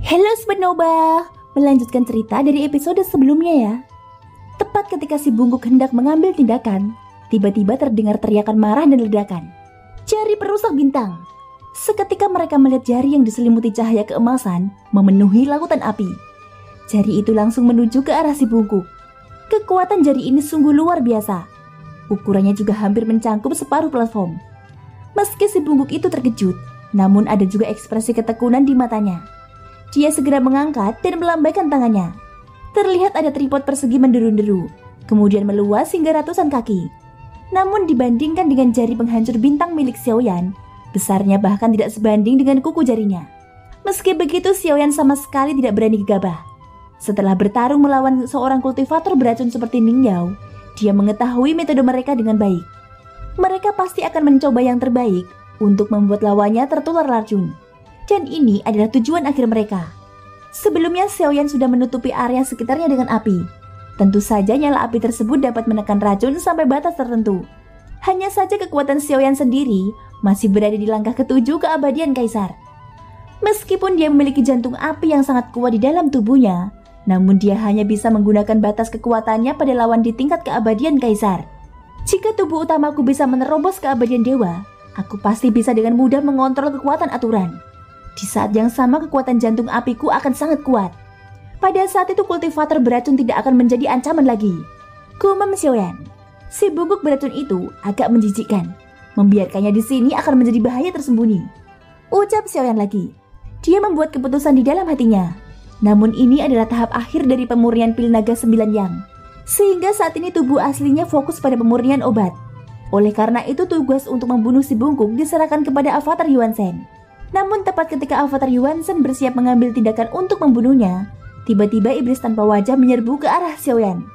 Halo Sobat Noba, melanjutkan cerita dari episode sebelumnya ya. Tepat ketika si bungkuk hendak mengambil tindakan, tiba-tiba terdengar teriakan marah dan ledakan. Jari perusak bintang. Seketika mereka melihat jari yang diselimuti cahaya keemasan memenuhi lautan api. Jari itu langsung menuju ke arah si bungkuk. Kekuatan jari ini sungguh luar biasa. Ukurannya juga hampir mencangkup separuh platform. Meski si bungkuk itu terkejut, namun ada juga ekspresi ketekunan di matanya. Dia segera mengangkat dan melambaikan tangannya. Terlihat ada tripod persegi menderu-deru, kemudian meluas hingga ratusan kaki. Namun dibandingkan dengan jari penghancur bintang milik Xiaoyan, besarnya bahkan tidak sebanding dengan kuku jarinya. Meski begitu, Xiaoyan sama sekali tidak berani gegabah. Setelah bertarung melawan seorang kultivator beracun seperti Ning Yao, dia mengetahui metode mereka dengan baik. Mereka pasti akan mencoba yang terbaik untuk membuat lawannya tertular racun. Dan ini adalah tujuan akhir mereka. Sebelumnya Xiaoyan sudah menutupi area sekitarnya dengan api. Tentu saja nyala api tersebut dapat menekan racun sampai batas tertentu. Hanya saja kekuatan Xiaoyan sendiri masih berada di langkah ketujuh keabadian Kaisar. Meskipun dia memiliki jantung api yang sangat kuat di dalam tubuhnya, namun dia hanya bisa menggunakan batas kekuatannya pada lawan di tingkat keabadian Kaisar. Jika tubuh utamaku bisa menerobos keabadian dewa, aku pasti bisa dengan mudah mengontrol kekuatan aturan. Di saat yang sama kekuatan jantung apiku akan sangat kuat. Pada saat itu kultivator beracun tidak akan menjadi ancaman lagi. Gumam Xiaoyan. Si bungkuk beracun itu agak menjijikkan. Membiarkannya di sini akan menjadi bahaya tersembunyi. Ucap Xiaoyan lagi. Dia membuat keputusan di dalam hatinya. Namun ini adalah tahap akhir dari pemurnian pil naga 9 yang. Sehingga saat ini tubuh aslinya fokus pada pemurnian obat. Oleh karena itu tugas untuk membunuh si bungkuk diserahkan kepada avatar Yuan Shen. Namun tepat ketika avatar Yuan Shen bersiap mengambil tindakan untuk membunuhnya, tiba-tiba iblis tanpa wajah menyerbu ke arah Xiaoyan.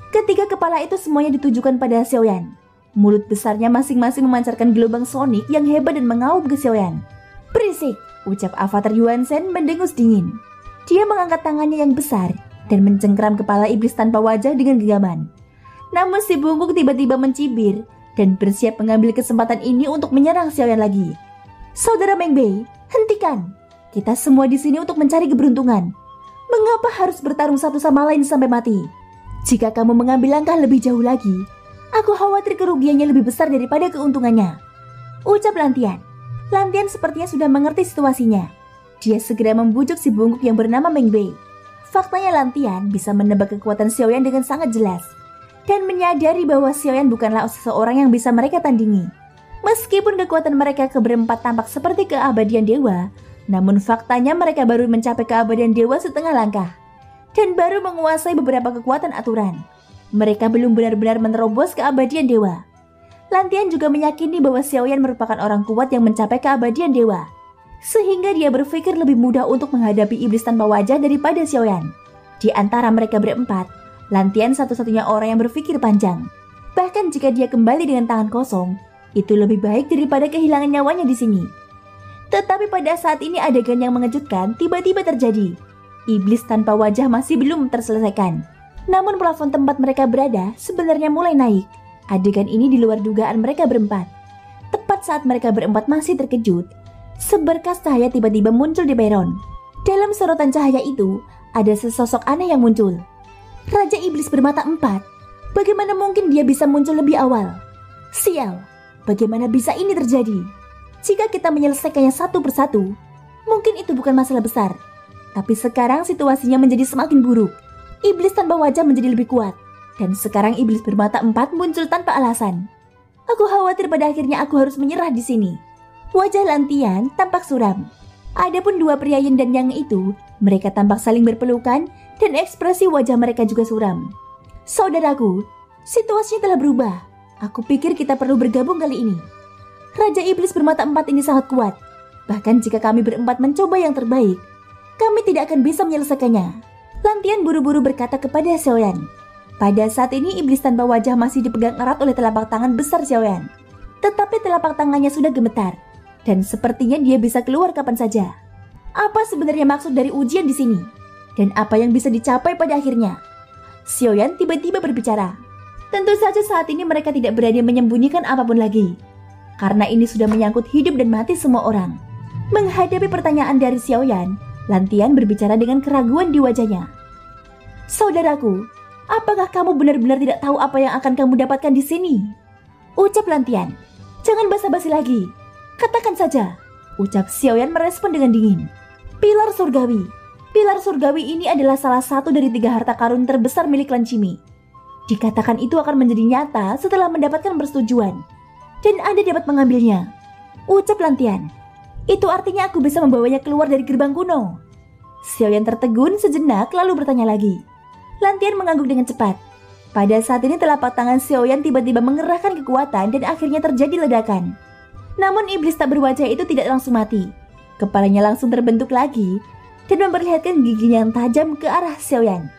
Ketiga kepala itu semuanya ditujukan pada Xiaoyan. Mulut besarnya masing-masing memancarkan gelombang sonik yang hebat dan mengaum ke Xiaoyan. Berisik, ucap avatar Yuan Shen mendengus dingin. Dia mengangkat tangannya yang besar dan mencengkram kepala iblis tanpa wajah dengan genggaman. Namun si bungkuk tiba-tiba mencibir dan bersiap mengambil kesempatan ini untuk menyerang Xiaoyan lagi. Saudara Meng Bei, hentikan. Kita semua di sini untuk mencari keberuntungan. Mengapa harus bertarung satu sama lain sampai mati? Jika kamu mengambil langkah lebih jauh lagi, aku khawatir kerugiannya lebih besar daripada keuntungannya. Ucap Lantian. Lantian sepertinya sudah mengerti situasinya. Dia segera membujuk si bungkuk yang bernama Meng Bei. Faktanya Lantian bisa menebak kekuatan Xiaoyan dengan sangat jelas. Dan menyadari bahwa Xiaoyan bukanlah seseorang yang bisa mereka tandingi. Meskipun kekuatan mereka keberempat tampak seperti keabadian dewa, namun faktanya mereka baru mencapai keabadian dewa setengah langkah. Dan baru menguasai beberapa kekuatan aturan. Mereka belum benar-benar menerobos keabadian dewa. Lantian juga meyakini bahwa Xiaoyan merupakan orang kuat yang mencapai keabadian dewa. Sehingga dia berpikir lebih mudah untuk menghadapi iblis tanpa wajah daripada Xiaoyan. Di antara mereka berempat, Lantian satu-satunya orang yang berpikir panjang. Bahkan jika dia kembali dengan tangan kosong, itu lebih baik daripada kehilangan nyawanya di sini. Tetapi pada saat ini adegan yang mengejutkan tiba-tiba terjadi. Iblis tanpa wajah masih belum terselesaikan. Namun plafon tempat mereka berada sebenarnya mulai naik. Adegan ini di luar dugaan mereka berempat. Tepat saat mereka berempat masih terkejut, seberkas cahaya tiba-tiba muncul di peron. Dalam sorotan cahaya itu, ada sesosok aneh yang muncul. Raja Iblis bermata 4. Bagaimana mungkin dia bisa muncul lebih awal? Sial, bagaimana bisa ini terjadi? Jika kita menyelesaikannya satu persatu, mungkin itu bukan masalah besar. Tapi sekarang situasinya menjadi semakin buruk. Iblis tanpa wajah menjadi lebih kuat. Dan sekarang iblis bermata 4 muncul tanpa alasan. Aku khawatir pada akhirnya aku harus menyerah di sini. Wajah Lantian tampak suram. Adapun dua pria yin dan yang itu, mereka tampak saling berpelukan dan ekspresi wajah mereka juga suram. Saudaraku, situasinya telah berubah. Aku pikir kita perlu bergabung kali ini. Raja Iblis bermata 4 ini sangat kuat. Bahkan jika kami berempat mencoba yang terbaik, kami tidak akan bisa menyelesaikannya. Lantian buru-buru berkata kepada Xiaoyan. Pada saat ini iblis tanpa wajah masih dipegang erat oleh telapak tangan besar Xiaoyan. Tetapi telapak tangannya sudah gemetar. Dan sepertinya dia bisa keluar kapan saja. Apa sebenarnya maksud dari ujian di sini? Dan apa yang bisa dicapai pada akhirnya? Xiaoyan tiba-tiba berbicara. Tentu saja saat ini mereka tidak berani menyembunyikan apapun lagi. Karena ini sudah menyangkut hidup dan mati semua orang. Menghadapi pertanyaan dari Xiaoyan, Lantian berbicara dengan keraguan di wajahnya. Saudaraku, apakah kamu benar-benar tidak tahu apa yang akan kamu dapatkan di sini? Ucap Lantian. Jangan basa-basi lagi. Katakan saja. Ucap Xiaoyan merespon dengan dingin. Pilar surgawi. Pilar surgawi ini adalah salah satu dari 3 harta karun terbesar milik klan Cimi. Dikatakan itu akan menjadi nyata setelah mendapatkan persetujuan. Dan Anda dapat mengambilnya. Ucap Lantian. Itu artinya aku bisa membawanya keluar dari gerbang kuno. Xiaoyan tertegun sejenak lalu bertanya lagi. Lantian mengangguk dengan cepat. Pada saat ini telapak tangan Xiaoyan tiba-tiba mengerahkan kekuatan dan akhirnya terjadi ledakan. Namun iblis tak berwajah itu tidak langsung mati. Kepalanya langsung terbentuk lagi dan memperlihatkan giginya yang tajam ke arah Xiaoyan.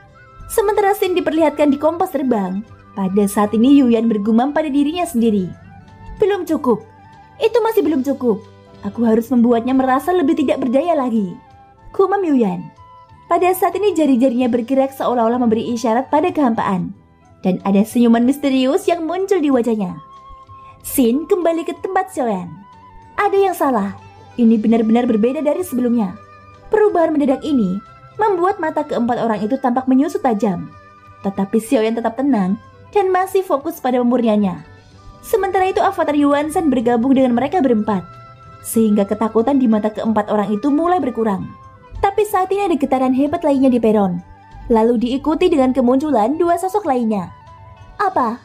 Sementara Xin diperlihatkan di kompas terbang. Pada saat ini Yuyan bergumam pada dirinya sendiri. Belum cukup. Itu masih belum cukup. Aku harus membuatnya merasa lebih tidak berdaya lagi. Gumam Yuyan. Pada saat ini jari-jarinya bergerak seolah-olah memberi isyarat pada kehampaan. Dan ada senyuman misterius yang muncul di wajahnya. Xin kembali ke tempat Xiaoyan. Ada yang salah. Ini benar-benar berbeda dari sebelumnya. Perubahan mendadak ini membuat mata keempat orang itu tampak menyusut tajam. Tetapi Xiaoyan tetap tenang dan masih fokus pada pemurniannya. Sementara itu avatar Yuan Shen bergabung dengan mereka berempat. Sehingga ketakutan di mata keempat orang itu mulai berkurang. Tapi saat ini ada getaran hebat lainnya di peron. Lalu diikuti dengan kemunculan 2 sosok lainnya. Apa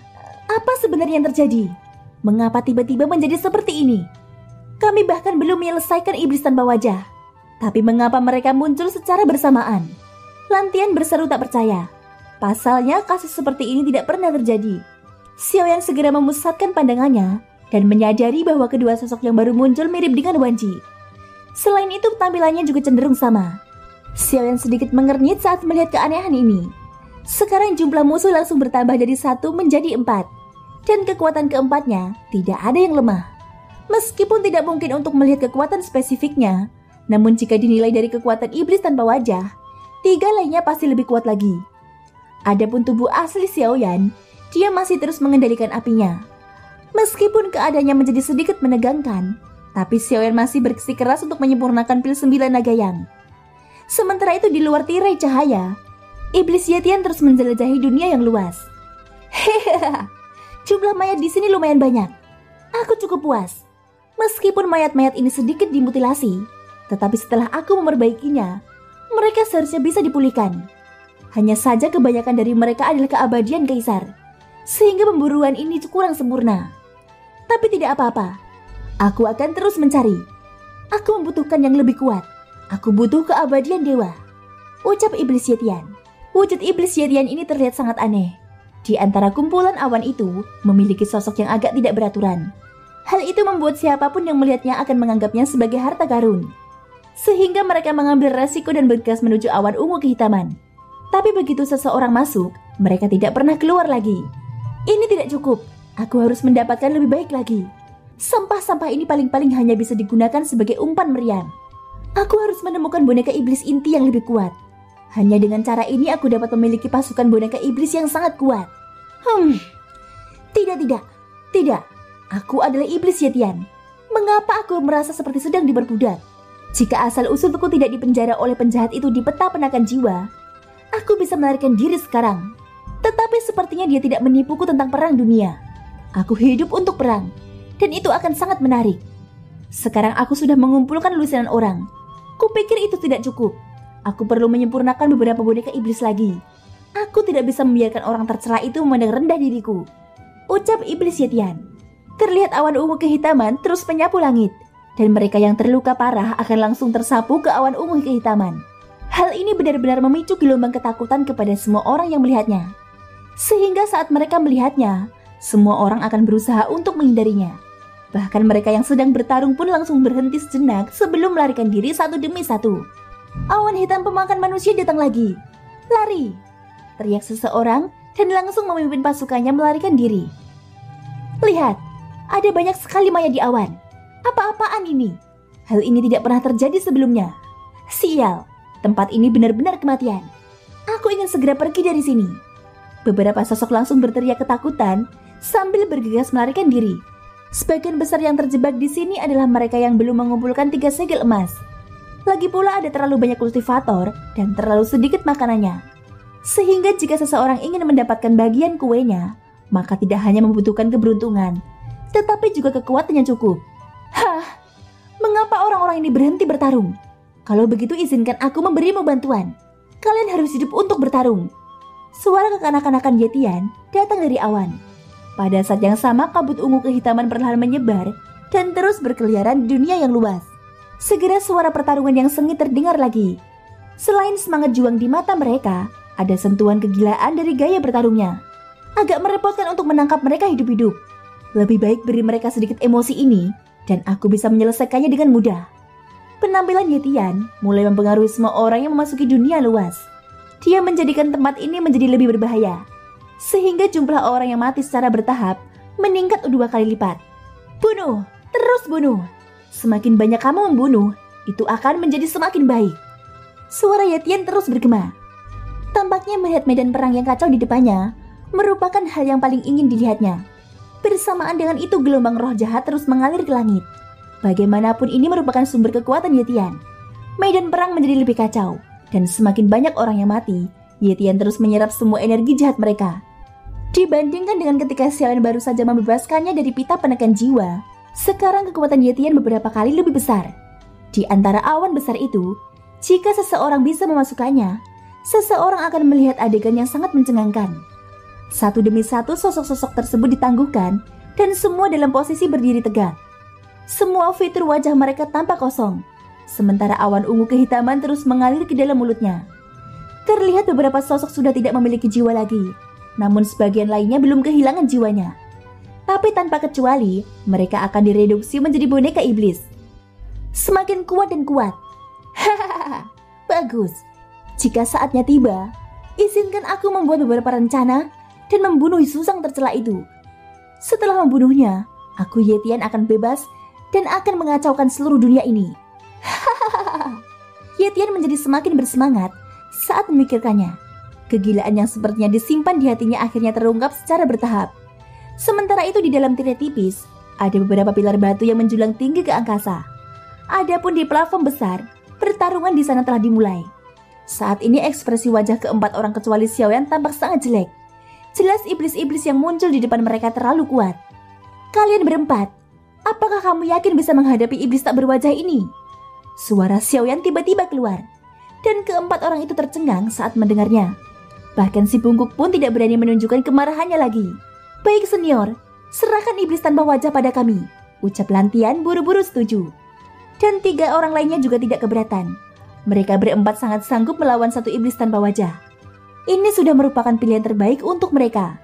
sebenarnya yang terjadi? Mengapa tiba-tiba menjadi seperti ini? Kami bahkan belum menyelesaikan iblis tanpa wajah. Tapi mengapa mereka muncul secara bersamaan? Lantian berseru tak percaya. Pasalnya kasus seperti ini tidak pernah terjadi. Xiaoyan segera memusatkan pandangannya dan menyadari bahwa kedua sosok yang baru muncul mirip dengan Wan Ji. Selain itu tampilannya juga cenderung sama. Xiaoyan sedikit mengernyit saat melihat keanehan ini. Sekarang jumlah musuh langsung bertambah dari 1 menjadi 4. Dan kekuatan keempatnya tidak ada yang lemah. Meskipun tidak mungkin untuk melihat kekuatan spesifiknya, namun jika dinilai dari kekuatan iblis tanpa wajah, 3 lainnya pasti lebih kuat lagi. Adapun tubuh asli Xiaoyan, dia masih terus mengendalikan apinya. Meskipun keadaannya menjadi sedikit menegangkan, tapi Xiaoyan masih bersikeras untuk menyempurnakan pil 9 naga yang. Sementara itu di luar tirai cahaya, iblis Yetian terus menjelajahi dunia yang luas. Hehehe, jumlah mayat di sini lumayan banyak. Aku cukup puas. Meskipun mayat-mayat ini sedikit dimutilasi, tetapi setelah aku memperbaikinya, mereka seharusnya bisa dipulihkan. Hanya saja kebanyakan dari mereka adalah keabadian kaisar, sehingga pemburuan ini kurang sempurna. Tapi tidak apa-apa, aku akan terus mencari. Aku membutuhkan yang lebih kuat. Aku butuh keabadian dewa. Ucap iblis Yetian. Wujud iblis Yetian ini terlihat sangat aneh. Di antara kumpulan awan itu, memiliki sosok yang agak tidak beraturan. Hal itu membuat siapapun yang melihatnya akan menganggapnya sebagai harta karun. Sehingga mereka mengambil resiko dan bergegas menuju awan ungu kehitaman. Tapi begitu seseorang masuk, mereka tidak pernah keluar lagi. Ini tidak cukup, aku harus mendapatkan lebih baik lagi. Sampah-sampah ini paling-paling hanya bisa digunakan sebagai umpan meriam. Aku harus menemukan boneka iblis inti yang lebih kuat. Hanya dengan cara ini aku dapat memiliki pasukan boneka iblis yang sangat kuat. Tidak. Aku adalah iblis Yetian. Mengapa aku merasa seperti sedang diperbudak? Jika asal-usulku tidak dipenjara oleh penjahat itu di peta penakan jiwa, aku bisa melarikan diri sekarang. Tetapi sepertinya dia tidak menipuku tentang perang dunia. Aku hidup untuk perang, dan itu akan sangat menarik. Sekarang aku sudah mengumpulkan lusinan orang. Kupikir itu tidak cukup. Aku perlu menyempurnakan beberapa boneka iblis lagi. Aku tidak bisa membiarkan orang tercela itu memandang rendah diriku. Ucap iblis Yetian. Terlihat awan ungu kehitaman terus menyapu langit, dan mereka yang terluka parah akan langsung tersapu ke awan ungu kehitaman. Hal ini benar-benar memicu gelombang ketakutan kepada semua orang yang melihatnya. Sehingga saat mereka melihatnya, semua orang akan berusaha untuk menghindarinya. Bahkan mereka yang sedang bertarung pun langsung berhenti sejenak sebelum melarikan diri satu demi satu. Awan hitam pemakan manusia datang lagi. Lari! Teriak seseorang dan langsung memimpin pasukannya melarikan diri. Lihat! Ada banyak sekali mayat di awan. Apa-apaan ini? Hal ini tidak pernah terjadi sebelumnya. Sial, tempat ini benar-benar kematian. Aku ingin segera pergi dari sini. Beberapa sosok langsung berteriak ketakutan sambil bergegas melarikan diri. Sebagian besar yang terjebak di sini adalah mereka yang belum mengumpulkan 3 segel emas. Lagi pula ada terlalu banyak kultivator dan terlalu sedikit makanannya. Sehingga jika seseorang ingin mendapatkan bagian kuenya, maka tidak hanya membutuhkan keberuntungan, tetapi juga kekuatan yang cukup. Hah, mengapa orang-orang ini berhenti bertarung? Kalau begitu izinkan aku memberimu bantuan. Kalian harus hidup untuk bertarung. Suara kekanak-kanakan Yetian datang dari awan. Pada saat yang sama kabut ungu kehitaman perlahan menyebar dan terus berkeliaran di dunia yang luas. Segera suara pertarungan yang sengit terdengar lagi. Selain semangat juang di mata mereka, ada sentuhan kegilaan dari gaya bertarungnya. Agak merepotkan untuk menangkap mereka hidup-hidup. Lebih baik beri mereka sedikit emosi ini dan aku bisa menyelesaikannya dengan mudah. Penampilan Yetian mulai mempengaruhi semua orang yang memasuki dunia luas. Dia menjadikan tempat ini menjadi lebih berbahaya, sehingga jumlah orang yang mati secara bertahap meningkat 2 kali lipat. Bunuh, terus bunuh. Semakin banyak kamu membunuh, itu akan menjadi semakin baik. Suara Yetian terus bergema. Tampaknya melihat medan perang yang kacau di depannya merupakan hal yang paling ingin dilihatnya. Bersamaan dengan itu gelombang roh jahat terus mengalir ke langit. Bagaimanapun ini merupakan sumber kekuatan Yetian. Medan perang menjadi lebih kacau, dan semakin banyak orang yang mati, Yetian terus menyerap semua energi jahat mereka. Dibandingkan dengan ketika Xiaoyan baru saja membebaskannya dari pita penekan jiwa, sekarang kekuatan Yetian beberapa kali lebih besar. Di antara awan besar itu, jika seseorang bisa memasukkannya, seseorang akan melihat adegan yang sangat mencengangkan. Satu demi satu sosok-sosok tersebut ditangguhkan dan semua dalam posisi berdiri tegak. Semua fitur wajah mereka tampak kosong, sementara awan ungu kehitaman terus mengalir ke dalam mulutnya. Terlihat beberapa sosok sudah tidak memiliki jiwa lagi, namun sebagian lainnya belum kehilangan jiwanya. Tapi tanpa kecuali, mereka akan direduksi menjadi boneka iblis. Semakin kuat dan kuat. Hahaha, bagus. Jika saatnya tiba, izinkan aku membuat beberapa rencana dan membunuh Susang tercela itu. Setelah membunuhnya, aku Yetian akan bebas dan akan mengacaukan seluruh dunia ini. Hahaha. Yetian menjadi semakin bersemangat saat memikirkannya. Kegilaan yang sepertinya disimpan di hatinya akhirnya terungkap secara bertahap. Sementara itu di dalam tirai tipis, ada beberapa pilar batu yang menjulang tinggi ke angkasa. Adapun di plafon besar, pertarungan di sana telah dimulai. Saat ini ekspresi wajah keempat orang kecuali Xiaoyan tampak sangat jelek. Jelas iblis-iblis yang muncul di depan mereka terlalu kuat. Kalian berempat, apakah kamu yakin bisa menghadapi iblis tak berwajah ini? Suara Xiaoyan tiba-tiba keluar, dan keempat orang itu tercengang saat mendengarnya. Bahkan si bungkuk pun tidak berani menunjukkan kemarahannya lagi. Baik senior, serahkan iblis tanpa wajah pada kami, ucap Lantian buru-buru setuju. Dan 3 orang lainnya juga tidak keberatan. Mereka berempat sangat sanggup melawan satu iblis tanpa wajah. Ini sudah merupakan pilihan terbaik untuk mereka.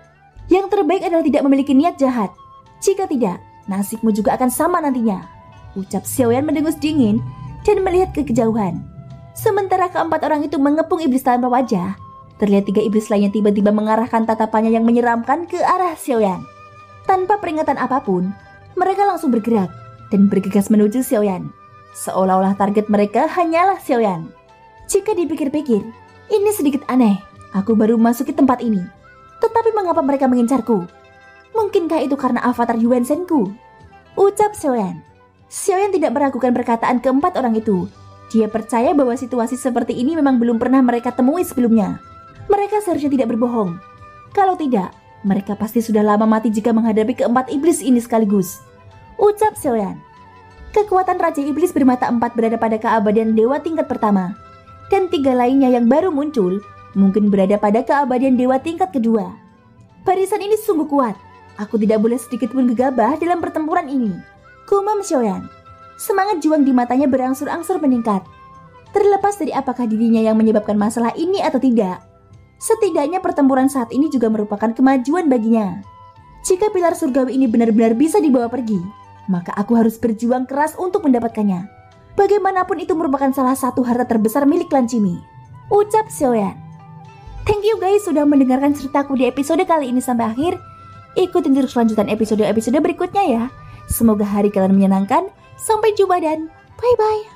Yang terbaik adalah tidak memiliki niat jahat. Jika tidak, nasibmu juga akan sama nantinya, ucap Xiaoyan mendengus dingin dan melihat ke kejauhan. Sementara keempat orang itu mengepung iblis tanpa wajah, terlihat 3 iblis lainnya tiba-tiba mengarahkan tatapannya yang menyeramkan ke arah Xiaoyan. Tanpa peringatan apapun, mereka langsung bergerak dan bergegas menuju Xiaoyan. Seolah-olah target mereka hanyalah Xiaoyan. Jika dipikir-pikir, ini sedikit aneh. Aku baru memasuki tempat ini, tetapi mengapa mereka mengincarku? Mungkinkah itu karena avatar Yuan Shenku? Ucap Xiaoyan. Xiaoyan tidak meragukan perkataan keempat orang itu. Dia percaya bahwa situasi seperti ini memang belum pernah mereka temui sebelumnya. Mereka seharusnya tidak berbohong. Kalau tidak, mereka pasti sudah lama mati jika menghadapi keempat iblis ini sekaligus, ucap Xiaoyan. Kekuatan Raja Iblis bermata 4 berada pada keabadian Dewa tingkat pertama, dan 3 lainnya yang baru muncul mungkin berada pada keabadian Dewa tingkat kedua. Barisan ini sungguh kuat. Aku tidak boleh sedikit pun gegabah dalam pertempuran ini, gumam Xiaoyan. Semangat juang di matanya berangsur-angsur meningkat. Terlepas dari apakah dirinya yang menyebabkan masalah ini atau tidak, setidaknya pertempuran saat ini juga merupakan kemajuan baginya. Jika pilar surgawi ini benar-benar bisa dibawa pergi, maka aku harus berjuang keras untuk mendapatkannya. Bagaimanapun itu merupakan salah satu harta terbesar milik klan Cimi, ucap Xiaoyan. Thank you guys sudah mendengarkan ceritaku di episode kali ini sampai akhir. Ikutin terus lanjutan episode-episode berikutnya ya. Semoga hari kalian menyenangkan. Sampai jumpa dan bye-bye.